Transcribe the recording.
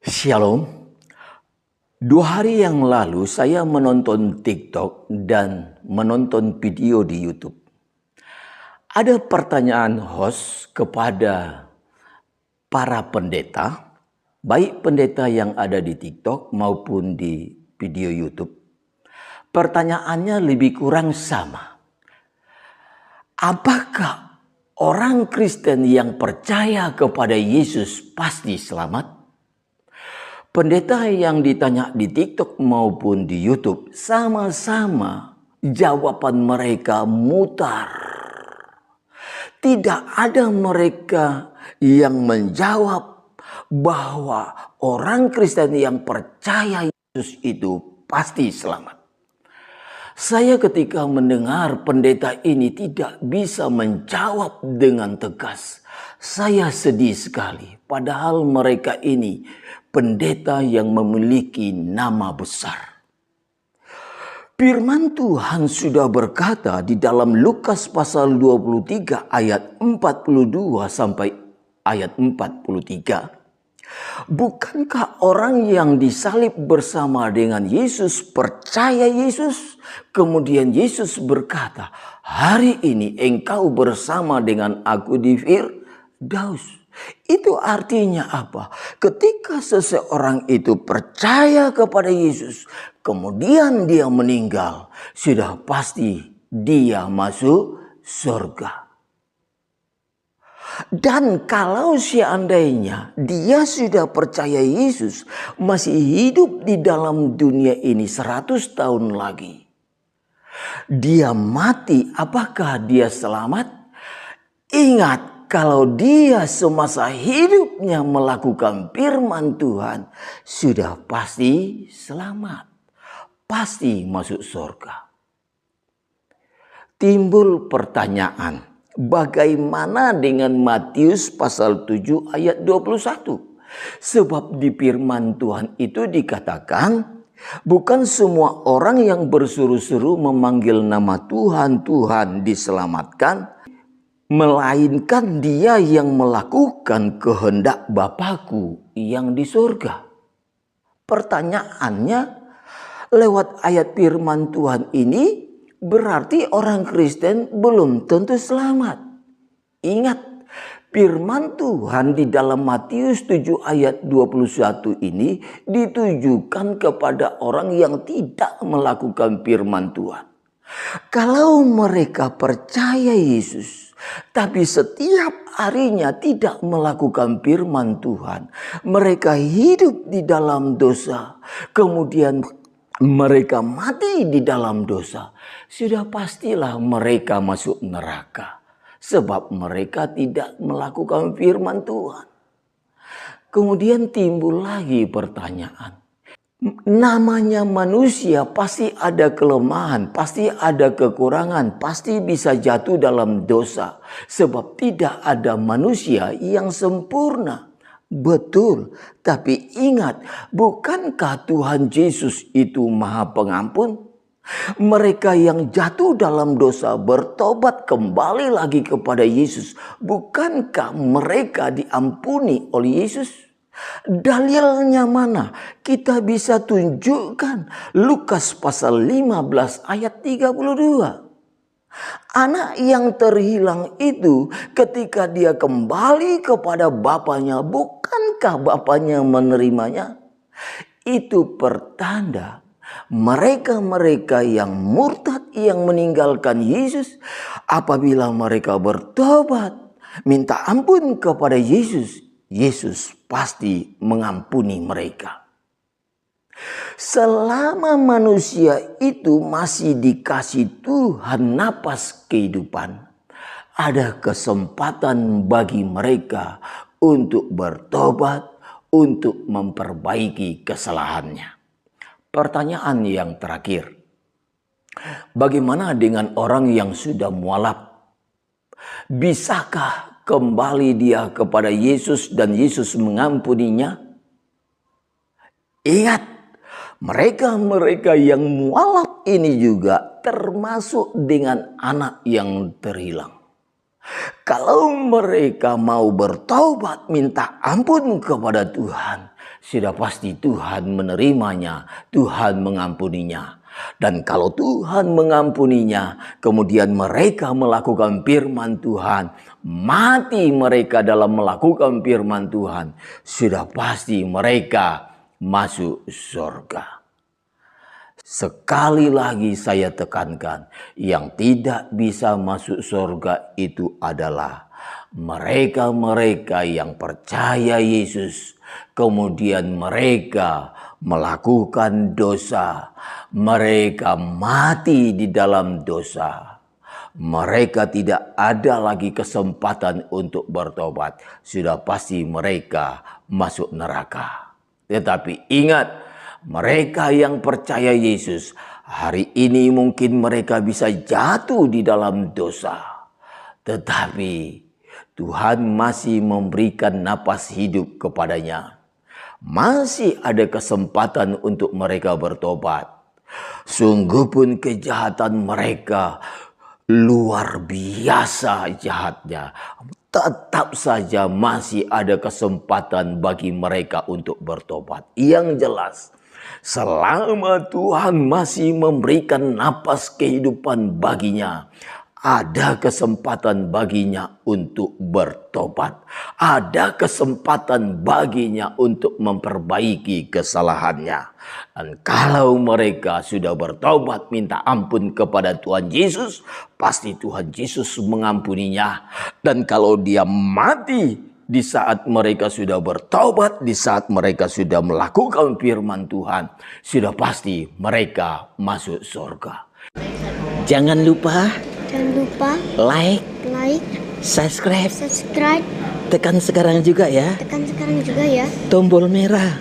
Shalom. 2 hari yang lalu saya menonton TikTok dan menonton video di YouTube. Ada pertanyaan host kepada para pendeta, baik pendeta yang ada di TikTok maupun di video YouTube. Pertanyaannya lebih kurang sama. Apakah orang Kristen yang percaya kepada Yesus pasti selamat? Pendeta yang ditanya di TikTok maupun di YouTube sama-sama jawaban mereka mutar. Tidak ada mereka yang menjawab bahwa orang Kristen yang percaya Yesus itu pasti selamat. Saya ketika mendengar pendeta ini tidak bisa menjawab dengan tegas. Saya sedih sekali, padahal mereka ini pendeta yang memiliki nama besar. Firman Tuhan sudah berkata di dalam Lukas pasal 23 ayat 42 sampai ayat 43. Bukankah orang yang disalib bersama dengan Yesus percaya Yesus? Kemudian Yesus berkata, hari ini engkau bersama dengan aku di Firdaus. Itu artinya apa? Ketika seseorang itu percaya kepada Yesus, kemudian dia meninggal, sudah pasti dia masuk surga. Dan kalau seandainya dia sudah percaya Yesus, masih hidup di dalam dunia ini 100 tahun lagi, dia mati, apakah dia selamat? Ingat, kalau dia semasa hidupnya melakukan firman Tuhan, sudah pasti selamat, pasti masuk surga. Timbul pertanyaan, bagaimana dengan Matius pasal 7 ayat 21? Sebab di firman Tuhan itu dikatakan, bukan semua orang yang berseru-seru memanggil nama Tuhan, Tuhan diselamatkan, melainkan dia yang melakukan kehendak Bapakku yang di surga. Pertanyaannya, lewat ayat firman Tuhan ini, berarti orang Kristen belum tentu selamat. Ingat, firman Tuhan di dalam Matius 7 ayat 21 ini ditujukan kepada orang yang tidak melakukan firman Tuhan. Kalau mereka percaya Yesus, tapi setiap harinya tidak melakukan firman Tuhan, mereka hidup di dalam dosa, kemudian mereka mati di dalam dosa, sudah pastilah mereka masuk neraka. Sebab mereka tidak melakukan firman Tuhan. Kemudian timbul lagi pertanyaan. Namanya manusia pasti ada kelemahan, pasti ada kekurangan, pasti bisa jatuh dalam dosa. Sebab tidak ada manusia yang sempurna. Betul, tapi ingat, bukankah Tuhan Yesus itu Maha Pengampun? Mereka yang jatuh dalam dosa bertobat kembali lagi kepada Yesus. Bukankah mereka diampuni oleh Yesus? Dalilnya mana? Kita bisa tunjukkan Lukas pasal 15 ayat 32. Anak yang terhilang itu ketika dia kembali kepada bapaknya, bukankah bapaknya menerimanya? Itu pertanda mereka-mereka yang murtad, yang meninggalkan Yesus, apabila mereka bertobat, minta ampun kepada Yesus, Yesus pasti mengampuni mereka. Selama manusia itu masih dikasih Tuhan napas kehidupan, ada kesempatan bagi mereka untuk bertobat, untuk memperbaiki kesalahannya. Pertanyaan yang terakhir, bagaimana dengan orang yang sudah mualaf? Bisakah kembali dia kepada Yesus dan Yesus mengampuninya? Ingat, mereka-mereka yang mualaf ini juga termasuk dengan anak yang terhilang. Kalau mereka mau bertaubat, minta ampun kepada Tuhan, sudah pasti Tuhan menerimanya, Tuhan mengampuninya. Dan kalau Tuhan mengampuninya, kemudian mereka melakukan firman Tuhan, mati mereka dalam melakukan firman Tuhan, sudah pasti mereka masuk surga. Sekali lagi saya tekankan, yang tidak bisa masuk surga itu adalah mereka-mereka yang percaya Yesus, kemudian mereka melakukan dosa, mereka mati di dalam dosa. Mereka tidak ada lagi kesempatan untuk bertobat. Sudah pasti mereka masuk neraka. Tetapi ingat, mereka yang percaya Yesus, hari ini mungkin mereka bisa jatuh di dalam dosa. Tetapi Tuhan masih memberikan napas hidup kepadanya. Masih ada kesempatan untuk mereka bertobat. Sungguh pun kejahatan mereka luar biasa jahatnya. Tetap saja masih ada kesempatan bagi mereka untuk bertobat. Yang jelas, selama Tuhan masih memberikan napas kehidupan baginya, ada kesempatan baginya untuk bertobat. Ada kesempatan baginya untuk memperbaiki kesalahannya. Dan kalau mereka sudah bertobat minta ampun kepada Tuhan Yesus, pasti Tuhan Yesus mengampuninya. Dan kalau dia mati di saat mereka sudah bertobat, di saat mereka sudah melakukan firman Tuhan, sudah pasti mereka masuk surga. Jangan lupa like, subscribe. Tekan sekarang juga ya. Tekan sekarang juga ya. Tombol merah.